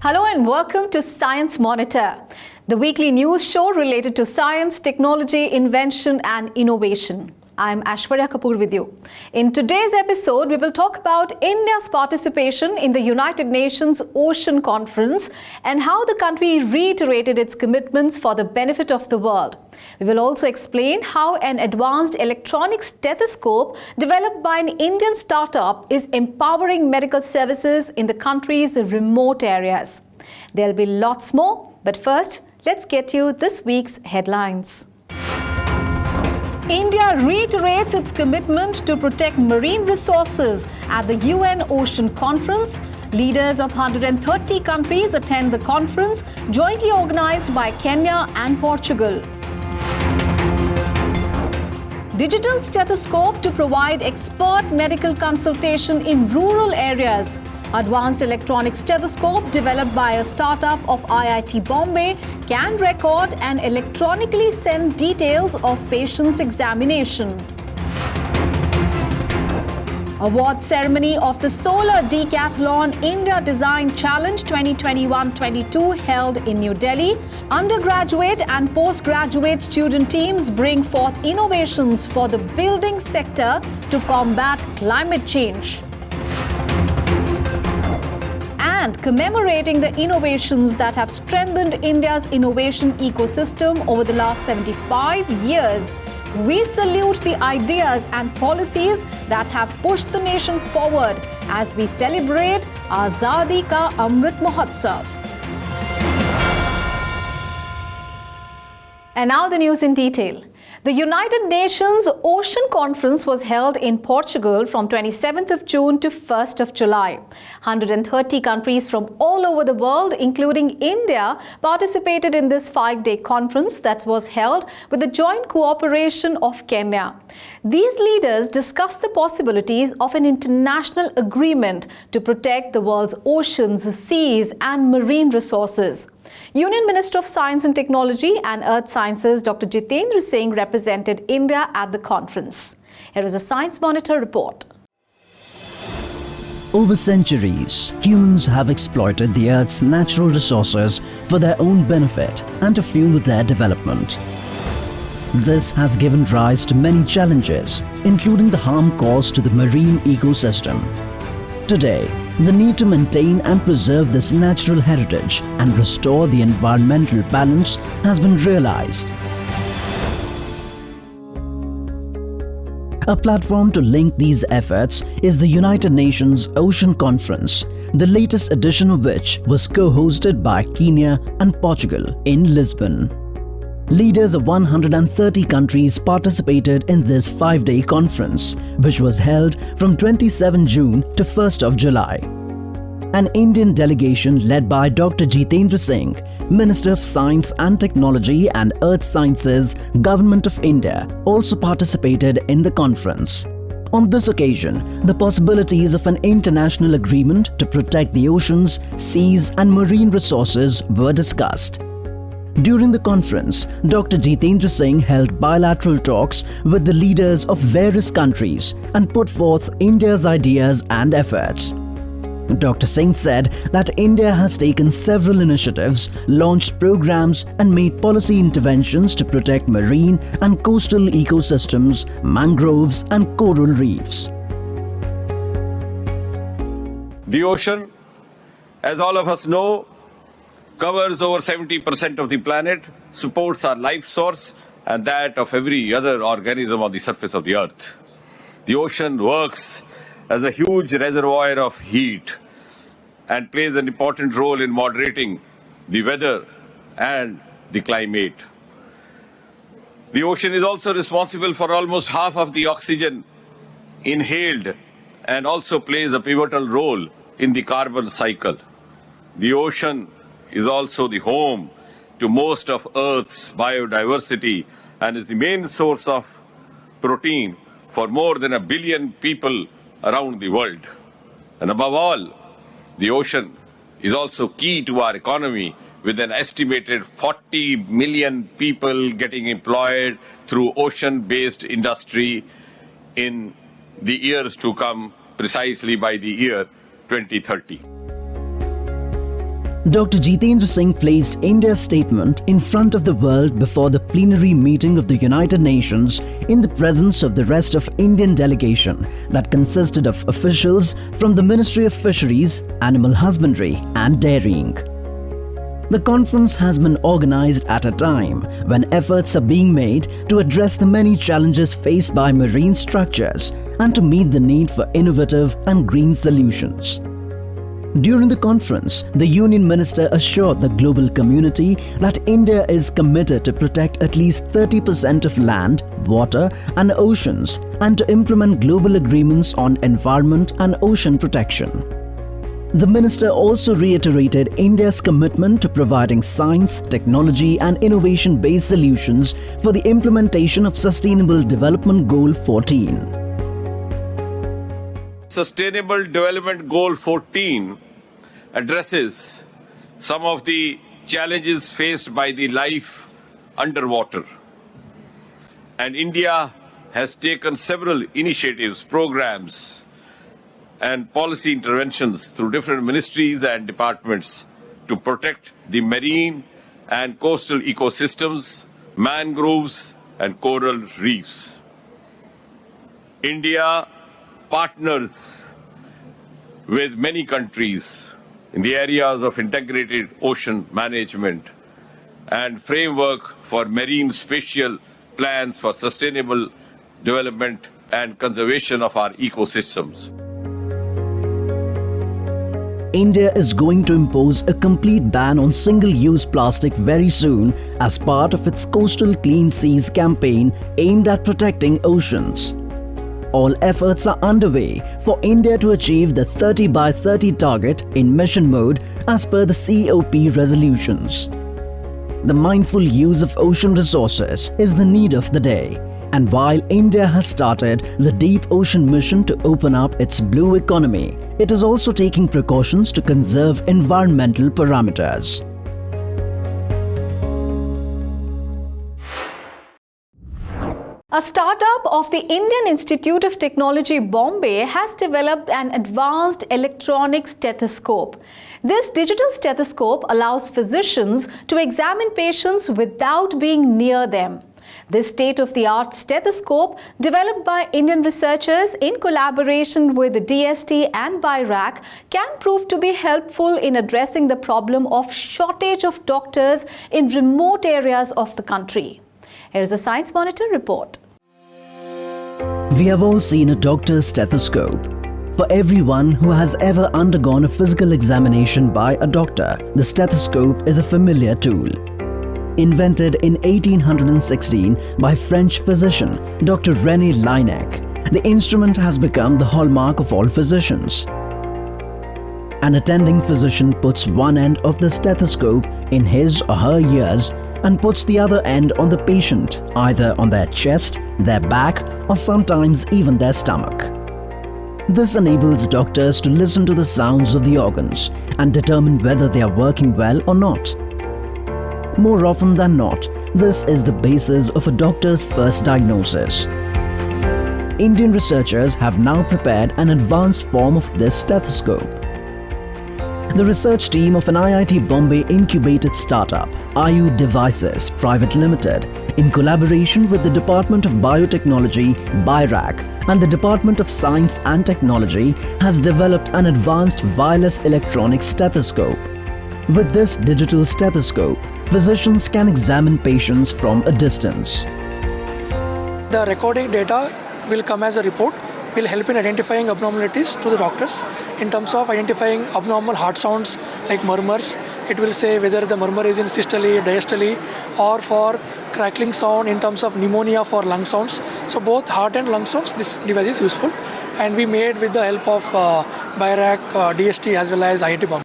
Hello and welcome to Science Monitor, the weekly news show related to science, technology, invention and innovation. I'm Aishwarya Kapoor with you. In today's episode, we will talk about India's participation in the United Nations Ocean Conference and how the country reiterated its commitments for the benefit of the world. We will also explain how an advanced electronic stethoscope developed by an Indian startup is empowering medical services in the country's remote areas. There'll be lots more, but first, let's get you this week's headlines. India reiterates its commitment to protect marine resources at the UN Ocean Conference. Leaders of 130 countries attend the conference, jointly organized by Kenya and Portugal. Digital stethoscope to provide expert medical consultation in rural areas. Advanced electronic stethoscope developed by a startup of IIT Bombay can record and electronically send details of patients' examination. Award ceremony of the Solar Decathlon India Design Challenge 2021-22 held in New Delhi. Undergraduate and postgraduate student teams bring forth innovations for the building sector to combat climate change. And commemorating the innovations that have strengthened India's innovation ecosystem over the last 75 years, we salute the ideas and policies that have pushed the nation forward as we celebrate Azadi Ka Amrit Mahotsav. And now the news in detail. The United Nations Ocean Conference was held in Portugal from 27th of June to 1st of July. 130 countries from all over the world, including India, participated in this 5-day conference that was held with the joint cooperation of Kenya. These leaders discussed the possibilities of an international agreement to protect the world's oceans, seas, and marine resources. Union Minister of Science and Technology and Earth Sciences Dr. Jitendra Singh represented India at the conference. Here is a Science Monitor report. Over centuries, humans have exploited the Earth's natural resources for their own benefit and to fuel their development. This has given rise to many challenges, including the harm caused to the marine ecosystem. Today, the need to maintain and preserve this natural heritage and restore the environmental balance has been realized. A platform to link these efforts is the United Nations Ocean Conference, the latest edition of which was co-hosted by Kenya and Portugal in Lisbon. Leaders of 130 countries participated in this 5-day conference, which was held from 27 June to 1st of July. An Indian delegation led by Dr. Jitendra Singh, Minister of Science and Technology and Earth Sciences, Government of India, also participated in the conference. On this occasion, the possibilities of an international agreement to protect the oceans, seas, and marine resources were discussed. During the conference, Dr. Jitendra Singh held bilateral talks with the leaders of various countries and put forth India's ideas and efforts. Dr. Singh said that India has taken several initiatives, launched programs and made policy interventions to protect marine and coastal ecosystems, mangroves and coral reefs. The ocean, as all of us know, covers over 70% of the planet, supports our life source and that of every other organism on the surface of the earth. The ocean works as a huge reservoir of heat and plays an important role in moderating the weather and the climate. The ocean is also responsible for almost half of the oxygen inhaled and also plays a pivotal role in the carbon cycle. The ocean is also the home to most of Earth's biodiversity and is the main source of protein for more than 1 billion people around the world. And above all, the ocean is also key to our economy, with an estimated 40 million people getting employed through ocean-based industry in the years to come, precisely by the year 2030. Dr. Jitendra Singh placed India's statement in front of the world before the plenary meeting of the United Nations in the presence of the rest of Indian delegation that consisted of officials from the Ministry of Fisheries, Animal Husbandry and Dairying. The conference has been organized at a time when efforts are being made to address the many challenges faced by marine structures and to meet the need for innovative and green solutions. During the conference, the Union Minister assured the global community that India is committed to protect at least 30% of land, water and oceans and to implement global agreements on environment and ocean protection. The minister also reiterated India's commitment to providing science, technology and innovation-based solutions for the implementation of Sustainable Development Goal 14. Sustainable Development Goal 14 addresses some of the challenges faced by the life underwater. And India has taken several initiatives, programs, and policy interventions through different ministries and departments to protect the marine and coastal ecosystems, mangroves, and coral reefs. India partners with many countries in the areas of integrated ocean management and framework for marine spatial plans for sustainable development and conservation of our ecosystems. India is going to impose a complete ban on single-use plastic very soon as part of its Coastal Clean Seas campaign aimed at protecting oceans. All efforts are underway for India to achieve the 30 by 30 target in mission mode as per the COP resolutions. The mindful use of ocean resources is the need of the day. And while India has started the Deep Ocean Mission to open up its blue economy, it is also taking precautions to conserve environmental parameters. A startup of the Indian Institute of Technology, Bombay, has developed an advanced electronic stethoscope. This digital stethoscope allows physicians to examine patients without being near them. This state-of-the-art stethoscope, developed by Indian researchers in collaboration with the DST and BIRAC, can prove to be helpful in addressing the problem of shortage of doctors in remote areas of the country. Here is a Science Monitor report. We have all seen a doctor's stethoscope. For everyone who has ever undergone a physical examination by a doctor, the stethoscope is a familiar tool. Invented in 1816 by French physician Dr. René Laennec, the instrument has become the hallmark of all physicians. An attending physician puts one end of the stethoscope in his or her ears and puts the other end on the patient, either on their chest, their back, or sometimes even their stomach. This enables doctors to listen to the sounds of the organs and determine whether they are working well or not. More often than not, this is the basis of a doctor's first diagnosis. Indian researchers have now prepared an advanced form of this stethoscope. The research team of an IIT Bombay incubated startup, IU Devices Private Limited, in collaboration with the Department of Biotechnology, BIRAC, and the Department of Science and Technology, has developed an advanced wireless electronic stethoscope. With this digital stethoscope, physicians can examine patients from a distance. The recording data will come as a report, will help in identifying abnormalities to the doctors in terms of identifying abnormal heart sounds like murmurs. It will say whether the murmur is in systole, diastole, or for crackling sound in terms of pneumonia for lung sounds. So both heart and lung sounds, this device is useful. And we made with the help of BIRAC, DST as well as IIT Bombay.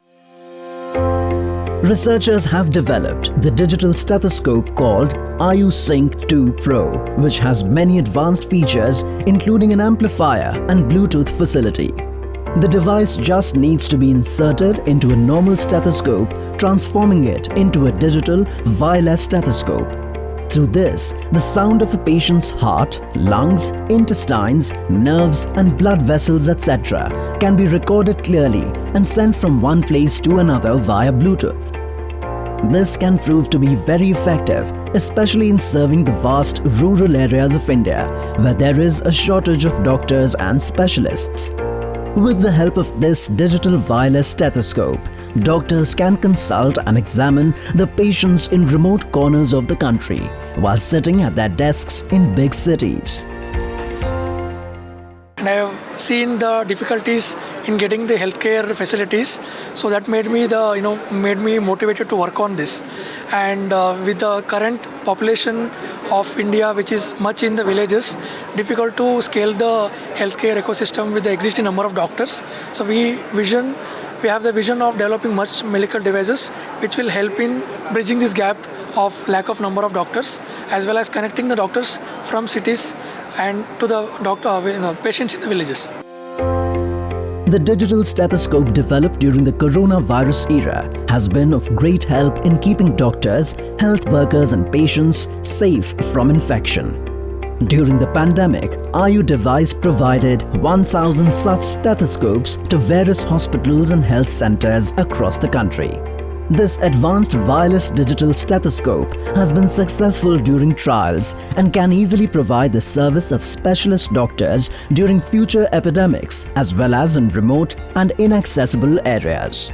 Researchers have developed the digital stethoscope called IU Sync 2 Pro, which has many advanced features including an amplifier and Bluetooth facility. The device just needs to be inserted into a normal stethoscope, transforming it into a digital wireless stethoscope. Through this, the sound of a patient's heart, lungs, intestines, nerves and blood vessels etc. can be recorded clearly and sent from one place to another via Bluetooth. This can prove to be very effective, especially in serving the vast rural areas of India, where there is a shortage of doctors and specialists. With the help of this digital wireless stethoscope, doctors can consult and examine the patients in remote corners of the country while sitting at their desks in big cities. And I have seen the difficulties in getting the healthcare facilities, so that made me motivated to work on this. And with the current population of India, which is much in the villages, difficult to scale the healthcare ecosystem with the existing number of doctors. So we have the vision of developing much medical devices which will help in bridging this gap of lack of number of doctors, as well as connecting the doctors from cities and to the patients in the villages. The digital stethoscope developed during the coronavirus era has been of great help in keeping doctors, health workers and patients safe from infection. During the pandemic, IU Device provided 1,000 such stethoscopes to various hospitals and health centers across the country. This advanced wireless digital stethoscope has been successful during trials and can easily provide the service of specialist doctors during future epidemics as well as in remote and inaccessible areas.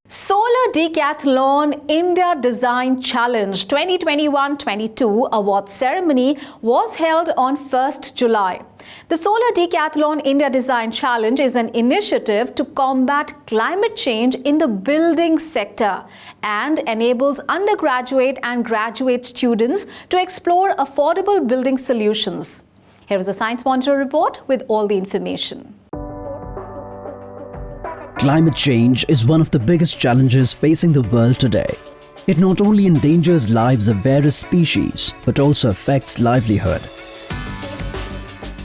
Solar Decathlon India Design Challenge 2021-22 award ceremony was held on 1st July. The Solar Decathlon India Design Challenge is an initiative to combat climate change in the building sector and enables undergraduate and graduate students to explore affordable building solutions. Here is a Science Monitor report with all the information. Climate change is one of the biggest challenges facing the world today. It not only endangers lives of various species, but also affects livelihood.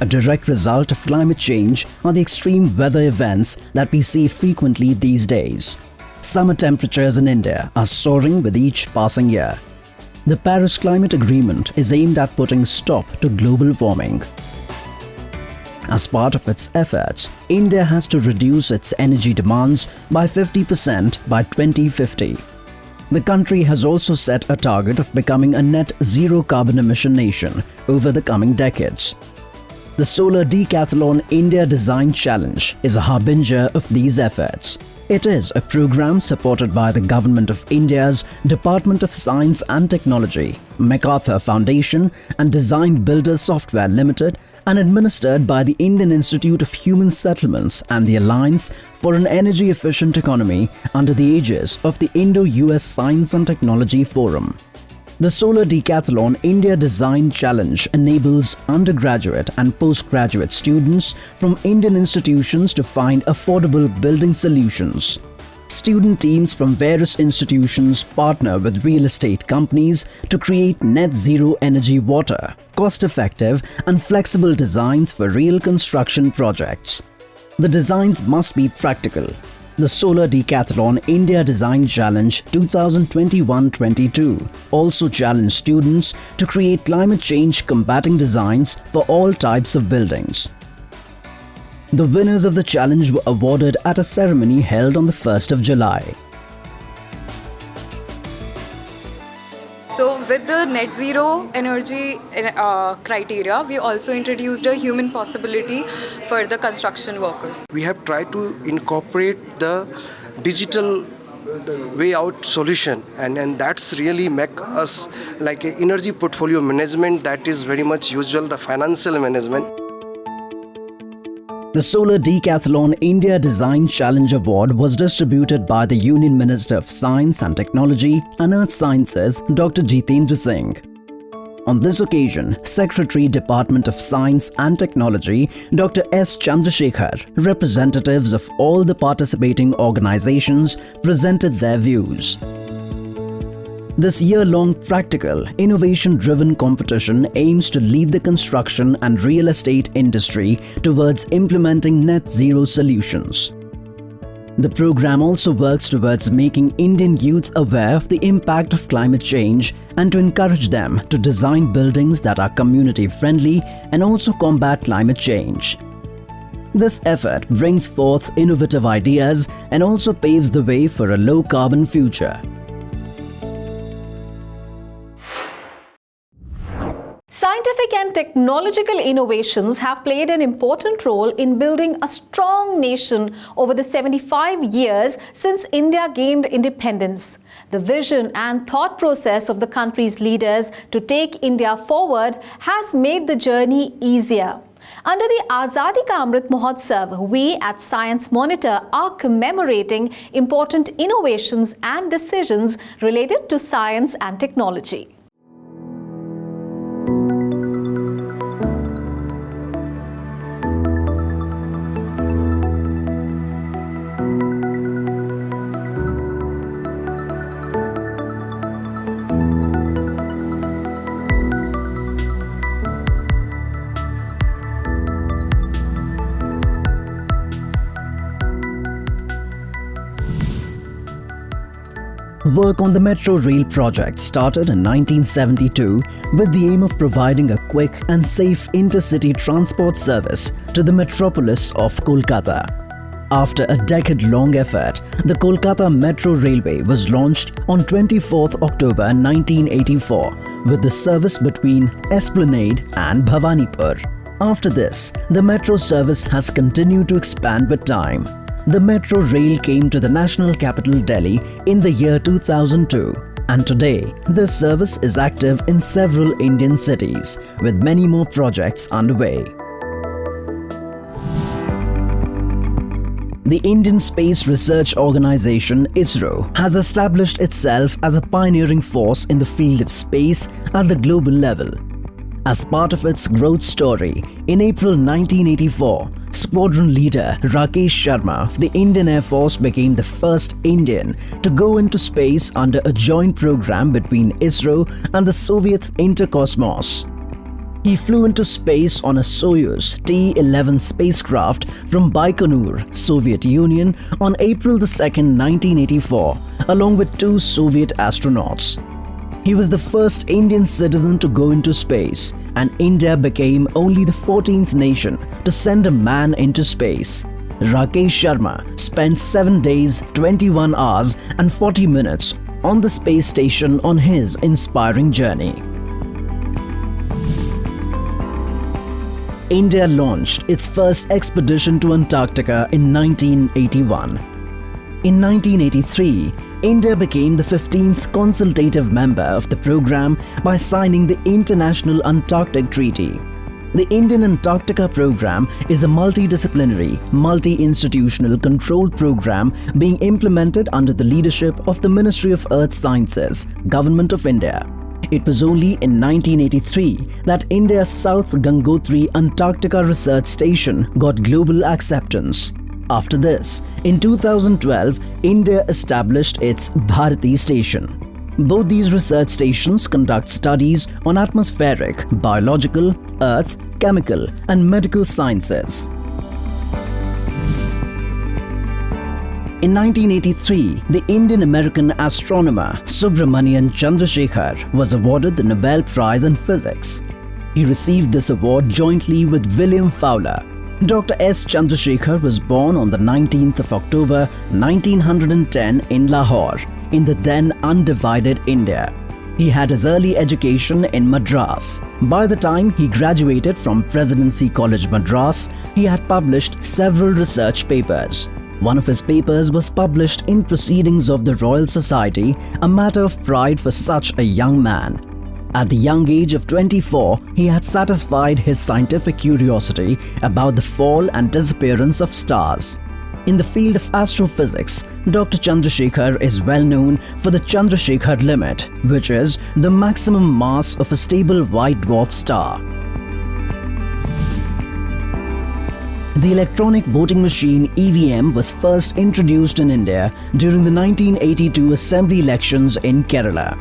A direct result of climate change are the extreme weather events that we see frequently these days. Summer temperatures in India are soaring with each passing year. The Paris Climate Agreement is aimed at putting a stop to global warming. As part of its efforts, India has to reduce its energy demands by 50% by 2050. The country has also set a target of becoming a net zero carbon emission nation over the coming decades. The Solar Decathlon India Design Challenge is a harbinger of these efforts. It is a program supported by the Government of India's Department of Science and Technology, MacArthur Foundation and Design Builders Software Limited, and administered by the Indian Institute of Human Settlements and the Alliance for an Energy Efficient Economy under the aegis of the Indo-US Science and Technology Forum. The Solar Decathlon India Design Challenge enables undergraduate and postgraduate students from Indian institutions to find affordable building solutions. Student teams from various institutions partner with real estate companies to create net zero energy water, cost-effective and flexible designs for real construction projects. The designs must be practical. The Solar Decathlon India Design Challenge 2021-22 also challenged students to create climate change combating designs for all types of buildings. The winners of the challenge were awarded at a ceremony held on the 1st of July. So with the net zero energy criteria, we also introduced a human possibility for the construction workers. We have tried to incorporate the digital way out solution, and that's really make us like an energy portfolio management that is very much usual, the financial management. The Solar Decathlon India Design Challenge Award was distributed by the Union Minister of Science and Technology and Earth Sciences, Dr. Jitendra Singh. On this occasion, Secretary Department of Science and Technology, Dr. S. Chandrasekhar, representatives of all the participating organizations presented their views. This year-long practical, innovation-driven competition aims to lead the construction and real estate industry towards implementing net zero solutions. The program also works towards making Indian youth aware of the impact of climate change and to encourage them to design buildings that are community-friendly and also combat climate change. This effort brings forth innovative ideas and also paves the way for a low-carbon future. Scientific and technological innovations have played an important role in building a strong nation over the 75 years since India gained independence. The vision and thought process of the country's leaders to take India forward has made the journey easier. Under the Azadi Ka Amrit Mahotsav, we at Science Monitor are commemorating important innovations and decisions related to science and technology. Work on the Metro Rail project started in 1972 with the aim of providing a quick and safe intercity transport service to the metropolis of Kolkata. After a decade-long effort, the Kolkata Metro Railway was launched on 24th October 1984 with the service between Esplanade and Bhavanipur. After this, the metro service has continued to expand with time. The metro rail came to the national capital Delhi in the year 2002, and today this service is active in several Indian cities with many more projects underway. The Indian Space Research Organisation ISRO has established itself as a pioneering force in the field of space at the global level. As part of its growth story, in April 1984, Squadron Leader Rakesh Sharma of the Indian Air Force became the first Indian to go into space under a joint program between ISRO and the Soviet Interkosmos. He flew into space on a Soyuz T-11 spacecraft from Baikonur, Soviet Union on April 2, 1984, along with 2 Soviet astronauts. He was the first Indian citizen to go into space, and India became only the 14th nation to send a man into space. Rakesh Sharma spent 7 days, 21 hours and 40 minutes on the space station on his inspiring journey. India launched its first expedition to Antarctica in 1981. In 1983, India became the 15th consultative member of the program by signing the International Antarctic Treaty. The Indian Antarctica Program is a multidisciplinary, multi-institutional controlled program being implemented under the leadership of the Ministry of Earth Sciences, Government of India. It was only in 1983 that India's South Gangotri Antarctica Research Station got global acceptance. After this, in 2012, India established its Bharati station. Both these research stations conduct studies on atmospheric, biological, earth, chemical, and medical sciences. In 1983, the Indian-American astronomer Subramanian Chandrasekhar was awarded the Nobel Prize in Physics. He received this award jointly with William Fowler. Dr. S. Chandrasekhar was born on the 19th of October 1910 in Lahore, in the then undivided India. He had his early education in Madras. By the time he graduated from Presidency College Madras, he had published several research papers. One of his papers was published in Proceedings of the Royal Society, a matter of pride for such a young man. At the young age of 24, he had satisfied his scientific curiosity about the fall and disappearance of stars. In the field of astrophysics, Dr. Chandrasekhar is well known for the Chandrasekhar limit, which is the maximum mass of a stable white dwarf star. The electronic voting machine EVM was first introduced in India during the 1982 Assembly elections in Kerala.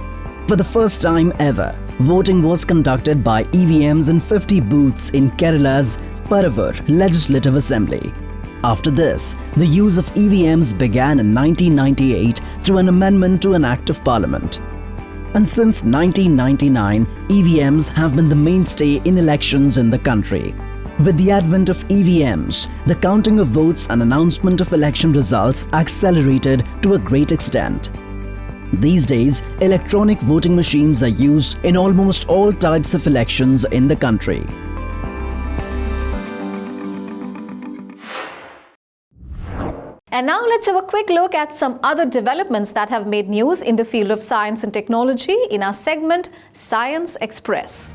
For the first time ever, voting was conducted by EVMs in 50 booths in Kerala's Paravur Legislative Assembly. After this, the use of EVMs began in 1998 through an amendment to an Act of Parliament. And since 1999, EVMs have been the mainstay in elections in the country. With the advent of EVMs, the counting of votes and announcement of election results accelerated to a great extent. These days, electronic voting machines are used in almost all types of elections in the country. And now let's have a quick look at some other developments that have made news in the field of science and technology in our segment Science Express.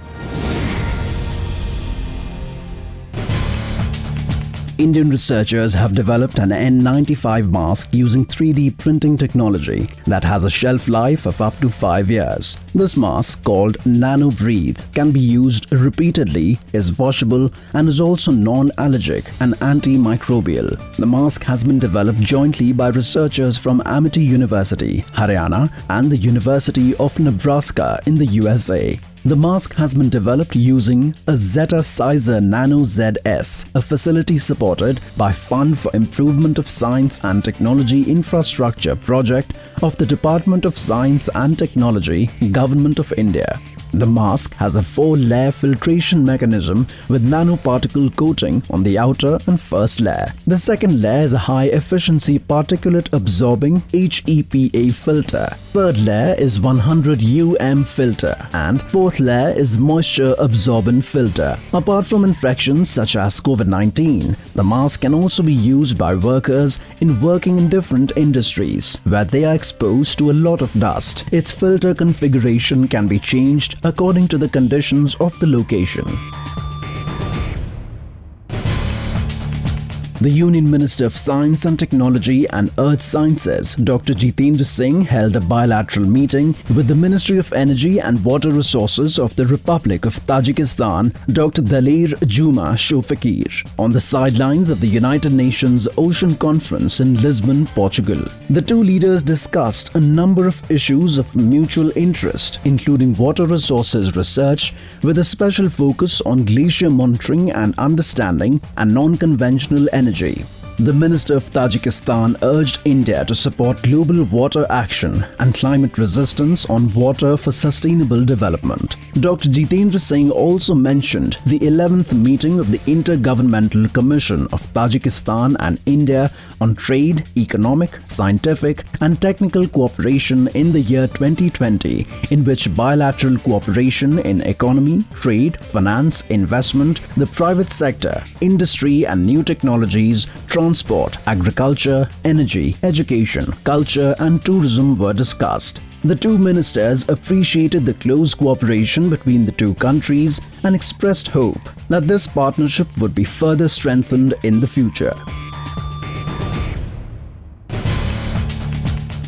Indian researchers have developed an N95 mask using 3D printing technology that has a shelf life of up to 5 years. This mask, called NanoBreathe, can be used repeatedly, is washable, and is also non-allergic and antimicrobial. The mask has been developed jointly by researchers from Amity University, Haryana, and the University of Nebraska in the USA. The mask has been developed using a Zetasizer Nano ZS, a facility supported by Fund for Improvement of Science and Technology Infrastructure project of the Department of Science and Technology, Government of India. The mask has a 4-layer filtration mechanism with nanoparticle coating on the outer and first layer. The second layer is a high-efficiency particulate-absorbing HEPA filter. Third layer is 100 filter, and fourth layer is moisture-absorbent filter. Apart from infections such as COVID-19, the mask can also be used by workers working in different industries where they are exposed to a lot of dust. Its filter configuration can be changed according to the conditions of the location. The Union Minister of Science and Technology and Earth Sciences, Dr. Jitendra Singh, held a bilateral meeting with the Ministry of Energy and Water Resources of the Republic of Tajikistan, Dr. Dalir Juma Shofakir, on the sidelines of the United Nations Ocean Conference in Lisbon, Portugal. The two leaders discussed a number of issues of mutual interest, including water resources research, with a special focus on glacier monitoring and understanding and non-conventional energy. The Minister of Tajikistan urged India to support global water action and climate resistance on water for sustainable development. Dr. Jitendra Singh also mentioned the 11th meeting of the Intergovernmental Commission of Tajikistan and India on trade, economic, scientific and technical cooperation in the year 2020, in which bilateral cooperation in economy, trade, finance, investment, the private sector, industry and new technologies, transport, agriculture, energy, education, culture and tourism were discussed. The two ministers appreciated the close cooperation between the two countries and expressed hope that this partnership would be further strengthened in the future.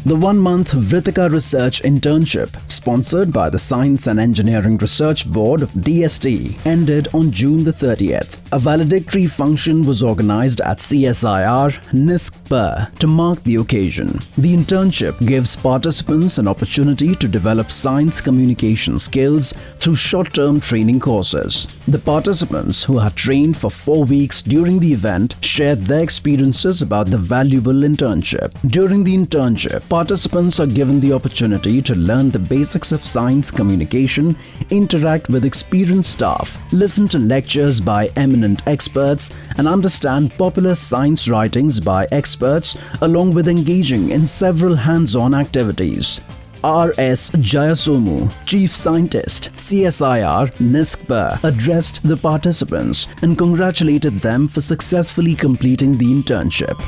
The one-month Vritika Research Internship, sponsored by the Science and Engineering Research Board of DST, ended on June the 30th. A valedictory function was organized at CSIR NISC to mark the occasion. The internship gives participants an opportunity to develop science communication skills through short-term training courses. The participants, who are trained for 4 weeks during the event, shared their experiences about the valuable internship. During the internship, participants are given the opportunity to learn the basics of science communication, interact with experienced staff, listen to lectures by eminent experts, and understand popular science writings by experts, along with engaging in several hands-on activities. R.S. Jayasomu, Chief Scientist, CSIR NISC, addressed the participants and congratulated them for successfully completing the internship.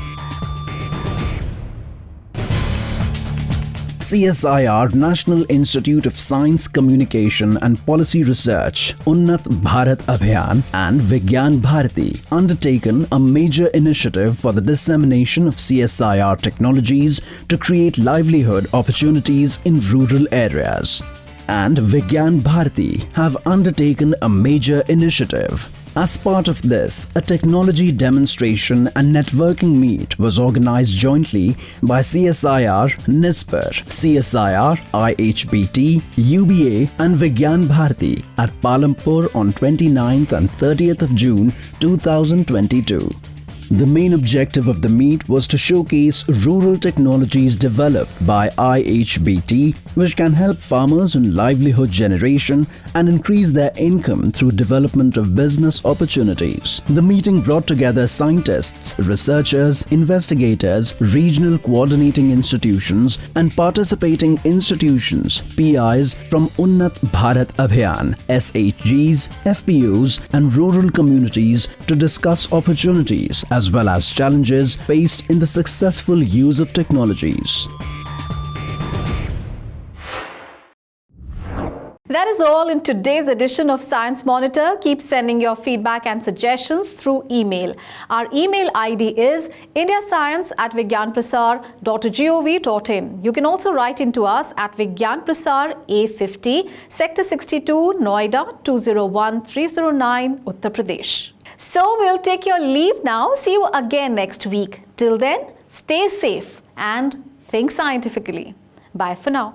CSIR National Institute of Science, Communication and Policy Research, Unnat Bharat Abhiyan and Vigyan Bharati undertaken a major initiative for the dissemination of CSIR technologies to create livelihood opportunities in rural areas. And Vigyan Bharati have undertaken a major initiative. As part of this, a technology demonstration and networking meet was organized jointly by CSIR NISPER, CSIR IHBT, UBA and Vigyan Bharati at Palampur on 29th and 30th of June 2022. The main objective of the meet was to showcase rural technologies developed by IHBT, which can help farmers in livelihood generation and increase their income through development of business opportunities. The meeting brought together scientists, researchers, investigators, regional coordinating institutions, and participating institutions, PIs from Unnat Bharat Abhiyan, SHGs, FPOs, and rural communities to discuss opportunities as well as challenges faced in the successful use of technologies. That is all in today's edition of Science Monitor. Keep sending your feedback and suggestions through email. Our email ID is indiascience@vigyanprasar.gov.in. You can also write into us at Vigyan Prasar A50, Sector 62, Noida 201309, Uttar Pradesh. So we'll take your leave now. See you again next week. Till then, stay safe and think scientifically. Bye for now.